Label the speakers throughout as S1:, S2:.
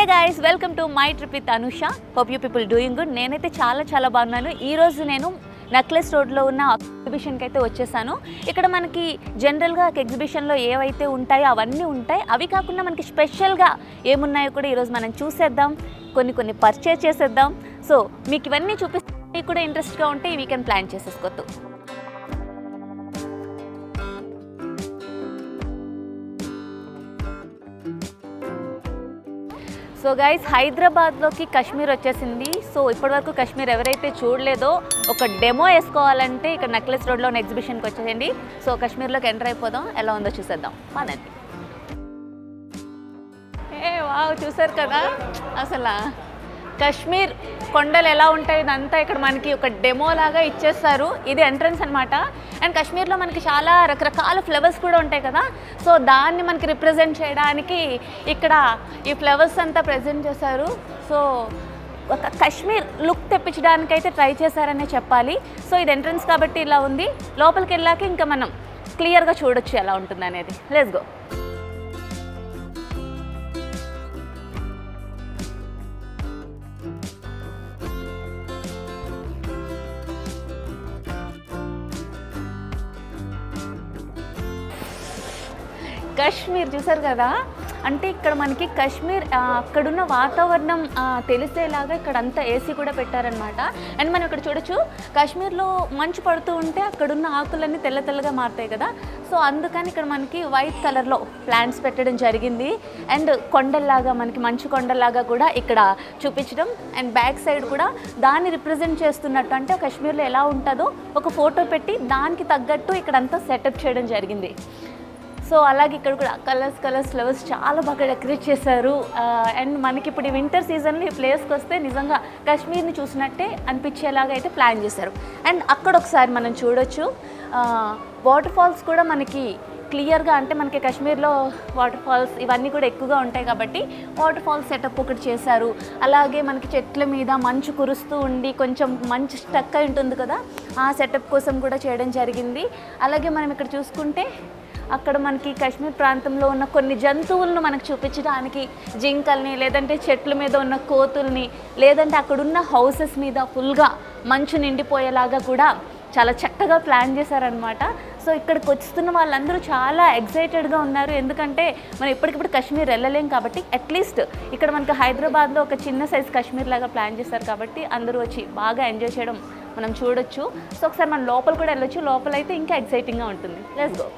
S1: Guys welcome to my trip with Anusha. Hope you people doing good. నేనైతే చాలా బాగున్నాను. ఈరోజు నేను నెక్లెస్ రోడ్లో ఉన్న ఎగ్జిబిషన్కి అయితే వచ్చేసాను. ఇక్కడ మనకి జనరల్గా ఎగ్జిబిషన్లో ఏవైతే ఉంటాయో అవన్నీ ఉంటాయి. అవి కాకుండా మనకి స్పెషల్గా ఏమున్నాయో కూడా ఈరోజు మనం చూసేద్దాం, కొన్ని పర్చేజ్ చేసేద్దాం. సో మీకు ఇవన్నీ చూపిస్తే మీకు కూడా ఇంట్రెస్ట్గా ఉంటే ఈ వీకెండ్ ప్లాన్ చేసేసుకోవద్దు. సో గైస్, హైదరాబాద్లోకి కాశ్మీర్ వచ్చేసింది. సో ఇప్పటివరకు కాశ్మీర్ ఎవరైతే చూడలేదో ఒక డెమో వేసుకోవాలంటే ఇక్కడ నెక్లెస్ రోడ్లో ఉన్న ఎగ్జిబిషన్కి వచ్చేయండి. సో కాశ్మీర్లోకి ఎంటర్ అయిపోదాం, ఎలా ఉందో చూసేద్దాం. పదండి. వావ్, చూసారు కదా అసలు కాశ్మీర్ కొండలు ఎలా ఉంటాయి ఇదంతా ఇక్కడ మనకి ఒక డెమో లాగా ఇచ్చేస్తారు. ఇది ఎంట్రన్స్ అనమాట. అండ్ కాశ్మీర్లో మనకి చాలా రకరకాల ఫ్లవర్స్ కూడా ఉంటాయి కదా. సో దాన్ని మనకి రిప్రజెంట్ చేయడానికి ఇక్కడ ఈ ఫ్లవర్స్ అంతా ప్రజెంట్ చేశారు. సో ఒక కాశ్మీర్ లుక్ తెప్పించడానికి అయితే ట్రై చేశారనే చెప్పాలి. సో ఇది ఎంట్రన్స్ కాబట్టి ఇలా ఉంది. లోపలికి వెళ్ళాక ఇంకా మనం క్లియర్గా చూడొచ్చు ఎలా ఉంటుంది అనేది. Let's go. కాశ్మీర్ చూసారు కదా, అంటే ఇక్కడ మనకి కాశ్మీర్ అక్కడున్న వాతావరణం తెలిసేలాగా ఇక్కడ అంతా ఏసీ కూడా పెట్టారనమాట. అండ్ మనం ఇక్కడ చూడొచ్చు, కాశ్మీర్లో మంచు పడుతూ ఉంటే అక్కడున్న ఆకులన్నీ తెల్లగా మారుతాయి కదా. సో అందుకని ఇక్కడ మనకి వైట్ కలర్లో ప్లాంట్స్ పెట్టడం జరిగింది. అండ్ కొండల్లాగా మనకి మంచు కొండల్లాగా కూడా ఇక్కడ చూపించడం. అండ్ బ్యాక్ సైడ్ కూడా దాన్ని రిప్రజెంట్ చేస్తున్నట్టు, అంటే కాశ్మీర్లో ఎలా ఉంటుందో ఒక ఫోటో పెట్టి దానికి తగ్గట్టు ఇక్కడంతా సెటప్ చేయడం జరిగింది. సో అలాగే ఇక్కడ కూడా కలర్స్ ఫ్లవర్స్ చాలా బాగా డెకరేట్ చేశారు. అండ్ మనకి ఇప్పుడు ఈ వింటర్ సీజన్లో ఈ ప్లేస్కి వస్తే నిజంగా కాశ్మీర్ని చూసినట్టే అనిపించేలాగా అయితే ప్లాన్ చేశారు. అండ్ అక్కడ ఒకసారి మనం చూడొచ్చు, వాటర్ ఫాల్స్ కూడా మనకి క్లియర్గా, అంటే మనకి కాశ్మీర్లో వాటర్ ఫాల్స్ ఇవన్నీ కూడా ఎక్కువగా ఉంటాయి కాబట్టి వాటర్ ఫాల్స్ సెటప్ ఒకటి చేశారు. అలాగే మనకి చెట్ల మీద మంచు కురుస్తూ ఉండి కొంచెం మంచు స్టక్ అయి ఉంటుంది కదా, ఆ సెటప్ కోసం కూడా చేయడం జరిగింది. అలాగే మనం ఇక్కడ చూసుకుంటే అక్కడ మనకి కాశ్మీర్ ప్రాంతంలో ఉన్న కొన్ని జంతువులను మనకు చూపించడానికి, జింకల్ని, లేదంటే చెట్ల మీద ఉన్న కోతుల్ని, లేదంటే అక్కడున్న హౌసెస్ మీద ఫుల్గా మంచు నిండిపోయేలాగా కూడా చాలా చక్కగా ప్లాన్ చేశారనమాట. సో ఇక్కడికి వస్తున్న వాళ్ళందరూ చాలా ఎక్సైటెడ్గా ఉన్నారు. ఎందుకంటే మనం ఇప్పటికిప్పుడు కాశ్మీర్ వెళ్ళలేం కాబట్టి అట్లీస్ట్ ఇక్కడ మనకి హైదరాబాద్లో ఒక చిన్న సైజ్ కాశ్మీర్ లాగా ప్లాన్ చేశారు కాబట్టి అందరూ వచ్చి బాగా ఎంజాయ్ చేయడం మనం చూడొచ్చు. సో ఒకసారి మనం లోపల కూడా వెళ్ళొచ్చు. లోపల అయితే ఇంకా ఎక్సైటింగ్గా ఉంటుంది. Let's go.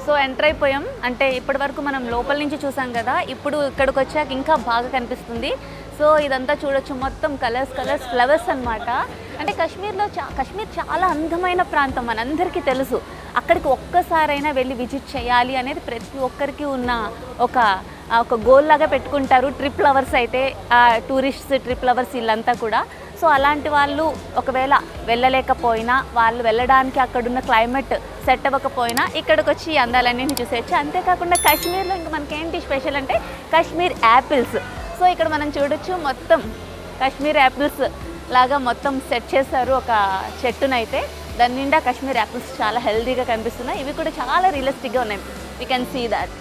S1: సో ఎంటర్ అయిపోయాం. అంటే ఇప్పటి వరకు మనం లోపల నుంచి చూసాం కదా, ఇప్పుడు ఇక్కడికి వచ్చాక ఇంకా బాగా కనిపిస్తుంది. సో ఇదంతా చూడొచ్చు, మొత్తం కలర్స్ ఫ్లవర్స్ అనమాట. అంటే కాశ్మీర్ చాలా అందమైన ప్రాంతం, మనందరికీ తెలుసు. అక్కడికి ఒక్కసారైనా వెళ్ళి విజిట్ చేయాలి అనేది ప్రతి ఒక్కరికి ఉన్న ఒక గోల్ లాగా పెట్టుకుంటారు ట్రిప్ లవర్స్ అయితే, టూరిస్ట్ ట్రిప్ లవర్స్ వీళ్ళంతా కూడా. సో అలాంటి వాళ్ళు ఒకవేళ వెళ్ళలేకపోయినా, వాళ్ళు వెళ్ళడానికి అక్కడున్న క్లైమేట్ సెట్ అవ్వకపోయినా ఇక్కడికి వచ్చి అందాలన్నీ చూసేయచ్చు. అంతేకాకుండా కాశ్మీర్లో ఇంకా మనకేంటి స్పెషల్ అంటే కాశ్మీర్ యాపిల్స్. సో ఇక్కడ మనం చూడొచ్చు, మొత్తం కాశ్మీర్ యాపిల్స్ లాగా మొత్తం సెట్ చేశారు ఒక చెట్టునైతే. దాని నిండా కాశ్మీర్ యాపిల్స్ చాలా హెల్తీగా కనిపిస్తున్నాయి. ఇవి కూడా చాలా రియలిస్టిక్గా ఉన్నాయి. We can see that.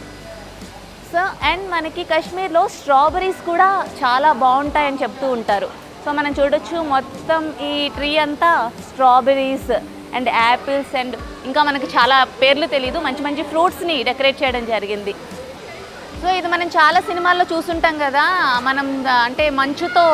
S1: So and మనకి కాశ్మీర్లో స్ట్రాబెరీస్ కూడా చాలా బాగుంటాయని చెప్తూ ఉంటారు. సో మనం చూడొచ్చు, మొత్తం ఈ ట్రీ అంతా స్ట్రాబెరీస్ అండ్ యాపిల్స్ అండ్ ఇంకా మనకి చాలా పేర్లు తెలీదు, మంచి ఫ్రూట్స్ని డెకరేట్ చేయడం జరిగింది. సో ఇది మనం చాలా సినిమాల్లో చూసుంటాం కదా, మనం అంటే మంచుతో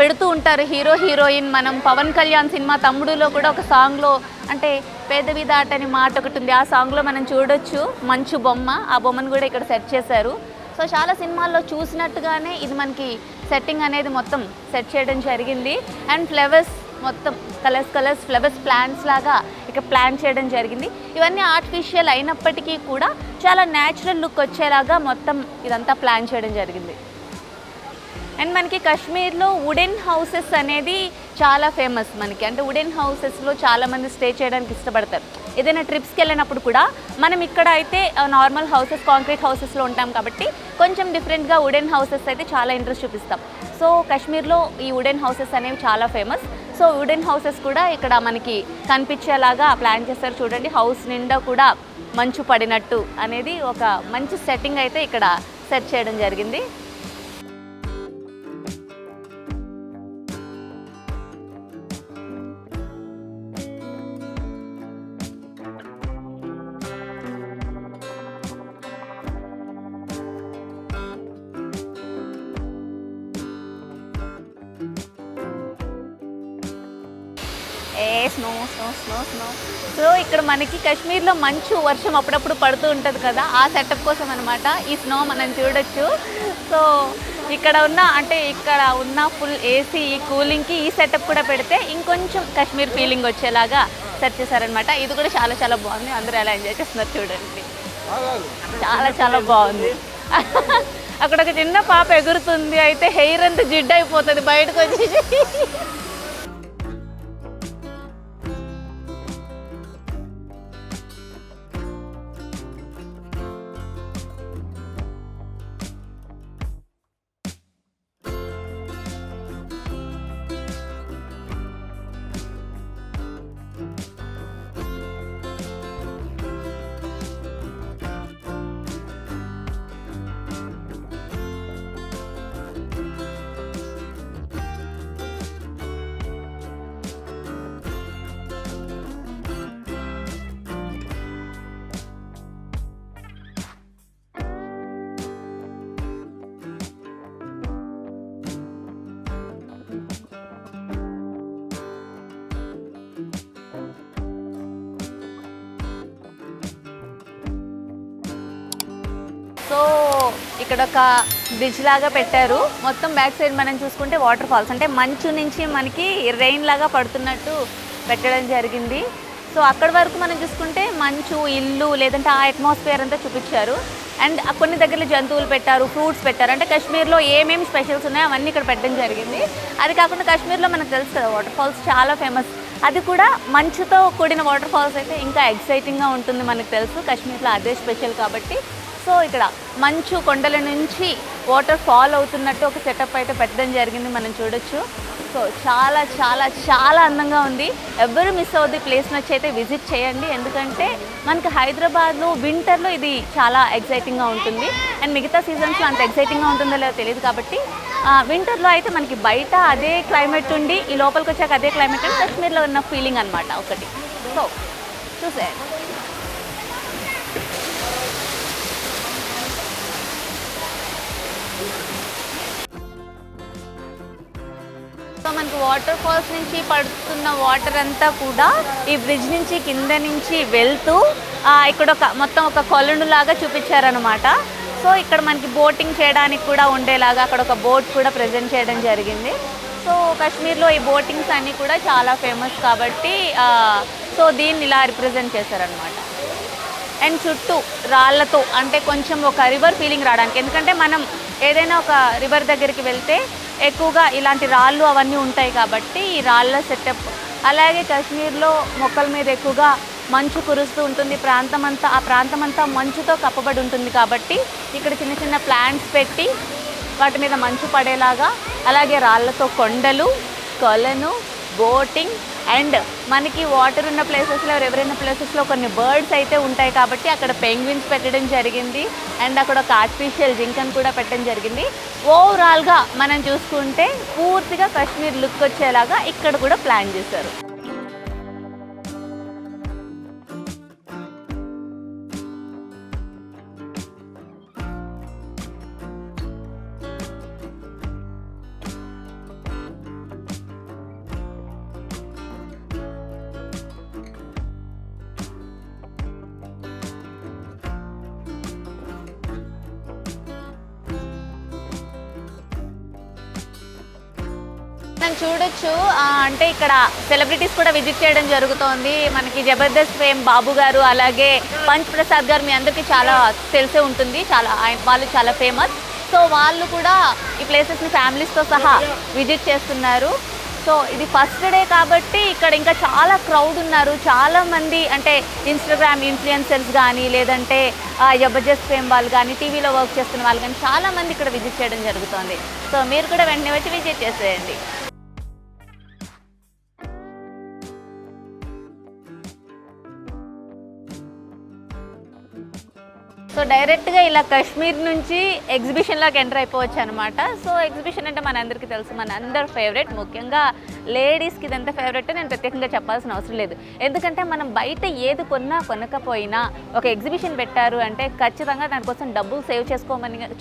S1: పెడుతూ ఉంటారు హీరో హీరోయిన్. మనం పవన్ కళ్యాణ్ సినిమా తమ్ముడులో కూడా ఒక సాంగ్లో, అంటే పెదవి దాటని మాట ఒకటి ఉంది, ఆ సాంగ్లో మనం చూడొచ్చు మంచు బొమ్మ. ఆ బొమ్మను కూడా ఇక్కడ సెట్ చేశారు. సో చాలా సినిమాల్లో చూసినట్టుగానే ఇది మనకి సెట్టింగ్ అనేది మొత్తం సెట్ చేయడం జరిగింది. అండ్ ఫ్లవర్స్ మొత్తం కలర్స్ ఫ్లవర్స్ ప్లాంట్స్ లాగా ఇక్కడ ప్లాన్ చేయడం జరిగింది. ఇవన్నీ ఆర్టిఫిషియల్ అయినప్పటికీ కూడా చాలా న్యాచురల్ లుక్ వచ్చేలాగా మొత్తం ఇదంతా ప్లాన్ చేయడం జరిగింది. అండ్ మనకి కాశ్మీర్లో వుడెన్ హౌసెస్ అనేది చాలా ఫేమస్ మనకి. అంటే వుడెన్ హౌసెస్లో చాలామంది స్టే చేయడానికి ఇష్టపడతారు. ఏదైనా ట్రిప్స్కి వెళ్ళినప్పుడు కూడా మనం ఇక్కడ అయితే నార్మల్ హౌసెస్ కాంక్రీట్ హౌసెస్లో ఉంటాం కాబట్టి కొంచెం డిఫరెంట్గా వుడెన్ హౌసెస్ అయితే చాలా ఇంట్రెస్ట్ చూపిస్తాం. సో కాశ్మీర్లో ఈ వుడెన్ హౌసెస్ అనేవి చాలా ఫేమస్. సో వుడెన్ హౌసెస్ కూడా ఇక్కడ మనకి కనిపించేలాగా ప్లాన్ చేస్తారు. చూడండి, హౌస్ నిండా కూడా మంచు పడినట్టు అనేది ఒక మంచి సెట్టింగ్ అయితే ఇక్కడ సెట్ చేయడం జరిగింది. Snow snow snow snow so ఇక్కడ మనకి కాశ్మీర్లో మంచు వర్షం అప్పుడప్పుడు పడుతూ ఉంటుంది కదా, ఆ సెటప్ కోసం అనమాట ఈ స్నో మనం చూడొచ్చు. సో ఇక్కడ ఉన్న ఫుల్ ఏసీ కూలింగ్కి ఈ సెటప్ కూడా పెడితే ఇంకొంచెం కాశ్మీర్ ఫీలింగ్ వచ్చేలాగా సెట్ చేశారనమాట. ఇది కూడా చాలా చాలా బాగుంది. అందరూ ఎలా ఎంజాయ్ చేస్తున్నారు చూడండి, చాలా చాలా బాగుంది. అక్కడ ఒక చిన్న పాప ఎగురుతుంది, అయితే హెయిర్ అంతా జిడ్డు అయిపోతుంది బయటకు వచ్చేసి. సో ఇక్కడ ఒక బ్రిడ్జ్ లాగా పెట్టారు. మొత్తం బ్యాక్ సైడ్ మనం చూసుకుంటే వాటర్ ఫాల్స్, అంటే మంచు నుంచి మనకి రెయిన్ లాగా పడుతున్నట్టు పెట్టడం జరిగింది. సో అక్కడి వరకు మనం చూసుకుంటే మంచు, ఇల్లు, లేదంటే ఆ అట్మాస్ఫియర్ అంతా చూపించారు. అండ్ కొన్ని దగ్గర జంతువులు పెట్టారు, ఫ్రూట్స్ పెట్టారు. అంటే కాశ్మీర్లో ఏమేమి స్పెషల్స్ ఉన్నాయో అవన్నీ ఇక్కడ పెట్టడం జరిగింది. అది కాకుండా కాశ్మీర్లో మనకు తెలుసు కదా, వాటర్ ఫాల్స్ చాలా ఫేమస్. అది కూడా మంచుతో కూడిన వాటర్ ఫాల్స్ అయితే ఇంకా ఎక్సైటింగ్గా ఉంటుంది. మనకు తెలుసు కాశ్మీర్లో అదే స్పెషల్ కాబట్టి. సో ఇక్కడ మంచు కొండల నుంచి వాటర్ ఫాల్ అవుతున్నట్టు ఒక సెటప్ అయితే పెట్టడం జరిగింది, మనం చూడొచ్చు. సో చాలా చాలా చాలా అందంగా ఉంది. ఎవరు మిస్ అవుద్ది ప్లేస్ని వచ్చి అయితే విజిట్ చేయండి. ఎందుకంటే మనకి హైదరాబాద్లో వింటర్లో ఇది చాలా ఎక్సైటింగ్గా ఉంటుంది. అండ్ మిగతా సీజన్స్లో అంత ఎక్సైటింగ్గా ఉంటుందో లేదో తెలియదు కాబట్టి వింటర్లో అయితే మనకి బయట అదే క్లైమేట్ ఉండి ఈ లోపలికి వచ్చాక అదే క్లైమేట్ ఉండి కాశ్మీర్లో ఉన్న ఫీలింగ్ అనమాట ఒకటి. సో చూసేయండి. సో మనకు వాటర్ ఫాల్స్ నుంచి పడుతున్న వాటర్ అంతా కూడా ఈ బ్రిడ్జ్ నుంచి కింద నుంచి వెళ్తూ ఇక్కడ మొత్తం ఒక కొలను లాగా చూపించారనమాట. సో ఇక్కడ మనకి బోటింగ్ చేయడానికి కూడా ఉండేలాగా అక్కడ ఒక బోట్ కూడా ప్రజెంట్ చేయడం జరిగింది. సో కాశ్మీర్లో ఈ బోటింగ్స్ అన్నీ కూడా చాలా ఫేమస్ కాబట్టి సో దీన్ని ఇలా రిప్రజెంట్ చేశారనమాట. అండ్ చుట్టూ రాళ్ళతో, అంటే కొంచెం ఒక రివర్ ఫీలింగ్ రావడానికి. ఎందుకంటే మనం ఏదైనా ఒక రివర్ దగ్గరికి వెళ్తే ఎక్కువగా ఇలాంటి రాళ్ళు అవన్నీ ఉంటాయి కాబట్టి ఈ రాళ్ళ సెటప్. అలాగే కాశ్మీర్లో మొక్కల మీద ఎక్కువగా మంచు కురుస్తూ ఉంటుంది. ఆ ప్రాంతం అంతా మంచుతో కప్పబడి ఉంటుంది కాబట్టి ఇక్కడ చిన్న చిన్న ప్లాంట్స్ పెట్టి వాటి మీద మంచు పడేలాగా, అలాగే రాళ్ళతో కొండలు, కొలను, బోటింగ్, అండ్ మనకి వాటర్ ఉన్న ప్లేసెస్లో ఎవరైనా ప్లేసెస్లో కొన్ని బర్డ్స్ అయితే ఉంటాయి కాబట్టి అక్కడ పెంగ్విన్స్ పెట్టడం జరిగింది. అండ్ అక్కడ ఒక ఆర్టిఫిషియల్ జింకను కూడా పెట్టడం జరిగింది. ఓవరాల్గా మనం చూసుకుంటే పూర్తిగా కాశ్మీర్ లుక్ వచ్చేలాగా ఇక్కడ కూడా ప్లాన్ చేశారు. మనం చూడొచ్చు అంటే ఇక్కడ సెలబ్రిటీస్ కూడా విజిట్ చేయడం జరుగుతోంది. మనకి జబర్దస్త్ ఫేమ్ బాబు గారు, అలాగే పంచ్ ప్రసాద్ గారు మీ అందరికీ చాలా తెలిసే ఉంటుంది, వాళ్ళు చాలా ఫేమస్. సో వాళ్ళు కూడా ఈ ప్లేసెస్ని ఫ్యామిలీస్తో సహా విజిట్ చేస్తున్నారు. సో ఇది ఫస్ట్ డే కాబట్టి ఇక్కడ ఇంకా చాలా క్రౌడ్ ఉన్నారు. చాలామంది అంటే ఇన్స్టాగ్రామ్ ఇన్ఫ్లుయెన్సర్స్ కానీ, లేదంటే జబర్దస్త్ ఫేమ్ వాళ్ళు కానీ, టీవీలో వర్క్ చేస్తున్న వాళ్ళు కానీ చాలామంది ఇక్కడ విజిట్ చేయడం జరుగుతుంది. సో మీరు కూడా వెంటనే వచ్చి విజిట్ చేసేయండి. సో డైరెక్ట్గా ఇలా కాశ్మీర్ నుంచి ఎగ్జిబిషన్లోకి ఎంటర్ అయిపోవచ్చు అనమాట. సో ఎగ్జిబిషన్ అంటే మనందరికీ తెలుసు, మన అందరి ఫేవరెట్, ముఖ్యంగా లేడీస్కి ఇదంతా ఫేవరెట్. నేను ప్రత్యేకంగా చెప్పాల్సిన అవసరం లేదు, ఎందుకంటే మనం బయట ఏది కొనకపోయినా ఒక ఎగ్జిబిషన్ పెట్టారు అంటే ఖచ్చితంగా దానికోసం డబ్బులు సేవ్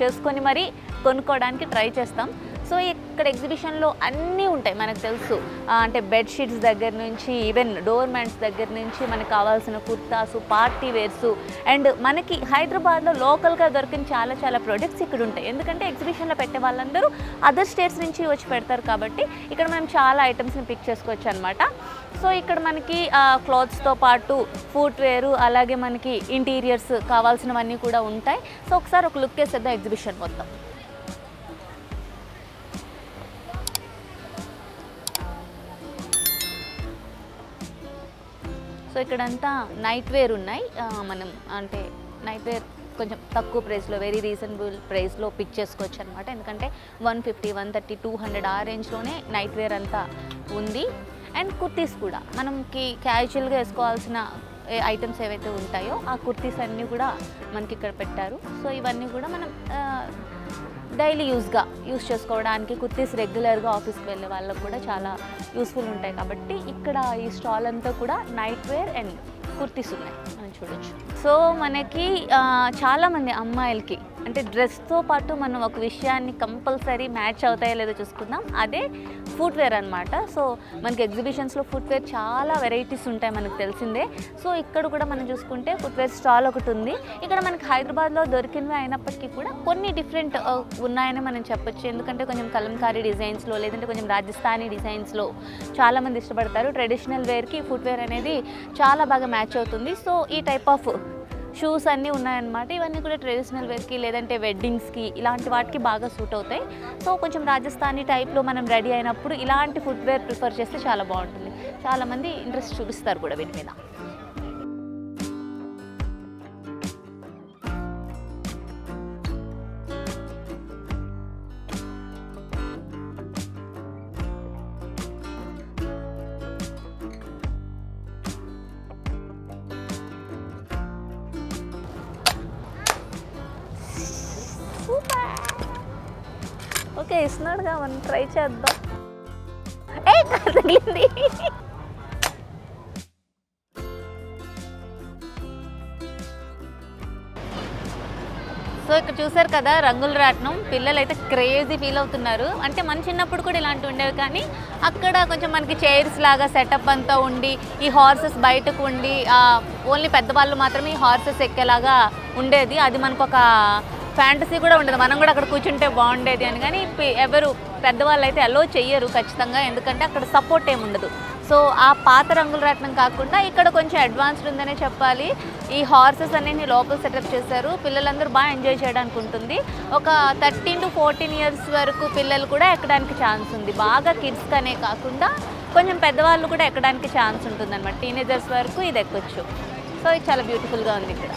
S1: చేసుకొని మరీ కొనుక్కోవడానికి ట్రై చేస్తాం. సో ఇక్కడ ఎగ్జిబిషన్లో అన్నీ ఉంటాయి, మనకు తెలుసు. అంటే బెడ్షీట్స్ దగ్గర నుంచి, ఈవెన్ డోర్ మ్యాట్స్ దగ్గర నుంచి మనకు కావాల్సిన కుర్తాసు, పార్టీ వేర్సు, అండ్ మనకి హైదరాబాద్లో లోకల్గా దొరికిన చాలా ప్రొడక్ట్స్ ఇక్కడ ఉంటాయి. ఎందుకంటే ఎగ్జిబిషన్లో పెట్టే వాళ్ళందరూ అదర్ స్టేట్స్ నుంచి వచ్చి పెడతారు కాబట్టి ఇక్కడ మనం చాలా ఐటమ్స్ని పిక్ చేసుకోవచ్చు అనమాట. సో ఇక్కడ మనకి క్లాత్స్తో పాటు ఫుట్వేరు, అలాగే మనకి ఇంటీరియర్స్ కావాల్సినవన్నీ కూడా ఉంటాయి. సో ఒకసారి ఒక లుక్ వేసేద్దాం ఎగ్జిబిషన్ మొత్తం. సో ఇక్కడంతా నైట్ వేర్ ఉన్నాయి. మనం అంటే నైట్ వేర్ కొంచెం తక్కువ ప్రైస్లో, వెరీ రీజనబుల్ ప్రైస్లో పిక్ చేసుకోవచ్చు అనమాట. ఎందుకంటే 150, 130, 200 ఆ రేంజ్లోనే నైట్ వేర్ అంతా ఉంది. అండ్ కుర్తీస్ కూడా మనకి క్యాజువల్గా వేసుకోవాల్సిన ఐటమ్స్ ఏవైతే ఉంటాయో ఆ కుర్తీస్ అన్నీ కూడా మనకి ఇక్కడ పెట్టారు. సో ఇవన్నీ కూడా మనం డైలీ యూస్ చేసుకోవడానికి, కుర్తీస్ రెగ్యులర్గా ఆఫీస్కి వెళ్ళే వాళ్ళకు కూడా చాలా యూస్ఫుల్ ఉంటాయి. కాబట్టి ఇక్కడ ఈ స్టాల్ అంతా కూడా నైట్ వేర్ అండ్ కుర్తీస్ ఉన్నాయి, మనం చూడొచ్చు. సో మనకి చాలామంది అమ్మాయిలకి అంటే డ్రెస్తో పాటు మనం ఒక విషయాన్ని కంపల్సరీ మ్యాచ్ అవుతాయో లేదో చూసుకుందాం, అదే ఫుట్వేర్ అనమాట. సో మనకి ఎగ్జిబిషన్స్లో ఫుట్వేర్ చాలా వెరైటీస్ ఉంటాయి, మనకు తెలిసిందే. సో ఇక్కడ కూడా మనం చూసుకుంటే ఫుట్వేర్ స్టాల్ ఒకటి ఉంది. ఇక్కడ మనకి హైదరాబాద్లో దొరికినవి అయినప్పటికీ కూడా కొన్ని డిఫరెంట్ ఉన్నాయని మనం చెప్పొచ్చు. ఎందుకంటే కొంచెం కలంకారీ డిజైన్స్లో, లేదంటే కొంచెం రాజస్థానీ డిజైన్స్లో చాలామంది ఇష్టపడతారు. ట్రెడిషనల్ వేర్కి ఫుట్వేర్ అనేది చాలా బాగా మ్యాచ్ అవుతుంది. సో ఈ టైప్ ఆఫ్ షూస్ అన్నీ ఉన్నాయన్నమాట. ఇవన్నీ కూడా ట్రెడిషనల్ వేర్కి, లేదంటే వెడ్డింగ్స్కి, ఇలాంటి వాటికి బాగా సూట్ అవుతాయి. సో కొంచెం రాజస్థానీ టైప్లో మనం రెడీ అయినప్పుడు ఇలాంటి ఫుట్వేర్ ప్రిఫర్ చేస్తే చాలా బాగుంటుంది. చాలామంది ఇంట్రెస్ట్ చూపిస్తారు కూడా వీటి మీద. ఓకే, ఇస్తున్నాడుగా, మనం ట్రై చేద్దాం. తగిలింది. సో ఇక్కడ చూసారు కదా రంగుల రాట్నం, పిల్లలు అయితే క్రేజీ ఫీల్ అవుతున్నారు. అంటే మన చిన్నప్పుడు కూడా ఇలాంటివి ఉండేవి, కానీ అక్కడ కొంచెం మనకి చైర్స్ లాగా సెటప్ అంతా ఉండి, ఈ హార్సెస్ బయటకు ఉండి ఓన్లీ పెద్దవాళ్ళు మాత్రమే ఈ హార్సెస్ ఎక్కేలాగా ఉండేది. అది మనకు ఒక ఫ్యాంటసీ కూడా ఉండదు, మనం కూడా అక్కడ కూర్చుంటే బాగుండేది అని. కానీ ఎవరు పెద్దవాళ్ళు అయితే అలో చెయ్యరు ఖచ్చితంగా, ఎందుకంటే అక్కడ సపోర్ట్ ఏమి ఉండదు. సో ఆ పాత రంగుల రాట్నం కాకుండా ఇక్కడ కొంచెం అడ్వాన్స్డ్ ఉందనే చెప్పాలి. ఈ హార్సెస్ అన్ని లోపల సెటప్ చేశారు, పిల్లలందరూ బాగా ఎంజాయ్ చేయడానికి ఉంటుంది. ఒక 13 to 14 years వరకు పిల్లలు కూడా ఎక్కడానికి ఛాన్స్ ఉంది. బాగా కిడ్స్ అనే కాకుండా కొంచెం పెద్దవాళ్ళు కూడా ఎక్కడానికి ఛాన్స్ ఉంటుంది అనమాట. టీనేజర్స్ వరకు ఇది ఎక్కొచ్చు. సో ఇది చాలా బ్యూటిఫుల్గా ఉంది ఇక్కడ.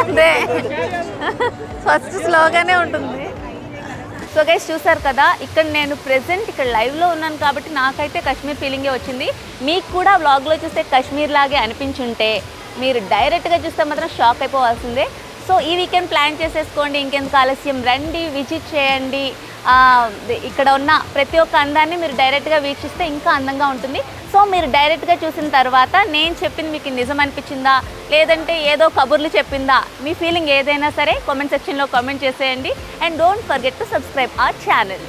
S1: అదే ఫస్ట్ స్లోగానే ఉంటుంది. సో గైస్ చూసారు కదా, ఇక్కడ నేను ప్రెసెంట్ ఇక్కడ లైవ్లో ఉన్నాను కాబట్టి నాకైతే కాశ్మీర్ ఫీలింగే వచ్చింది. మీకు కూడా వ్లాగ్లో చూస్తే కాశ్మీర్ లాగే అనిపించుంటే మీరు డైరెక్ట్గా చూస్తే మాత్రం షాక్ అయిపోవాల్సిందే. సో ఈ వీకెండ్ ప్లాన్ చేసేసుకోండి, ఇంకెందుకు ఆలస్యం, రండి విజిట్ చేయండి. ఇక్కడ ఉన్న ప్రతి ఒక్క అందాన్ని మీరు డైరెక్ట్గా వీక్షిస్తే ఇంకా అందంగా ఉంటుంది. సో మీరు డైరెక్ట్గా చూసిన తర్వాత నేను చెప్పింది మీకు నిజం అనిపించిందా లేదంటే ఏదో కబుర్లు చెప్పిందా, మీ ఫీలింగ్ ఏదైనా సరే కామెంట్ సెక్షన్లో కామెంట్ చేసేయండి. And don't forget to subscribe our channel.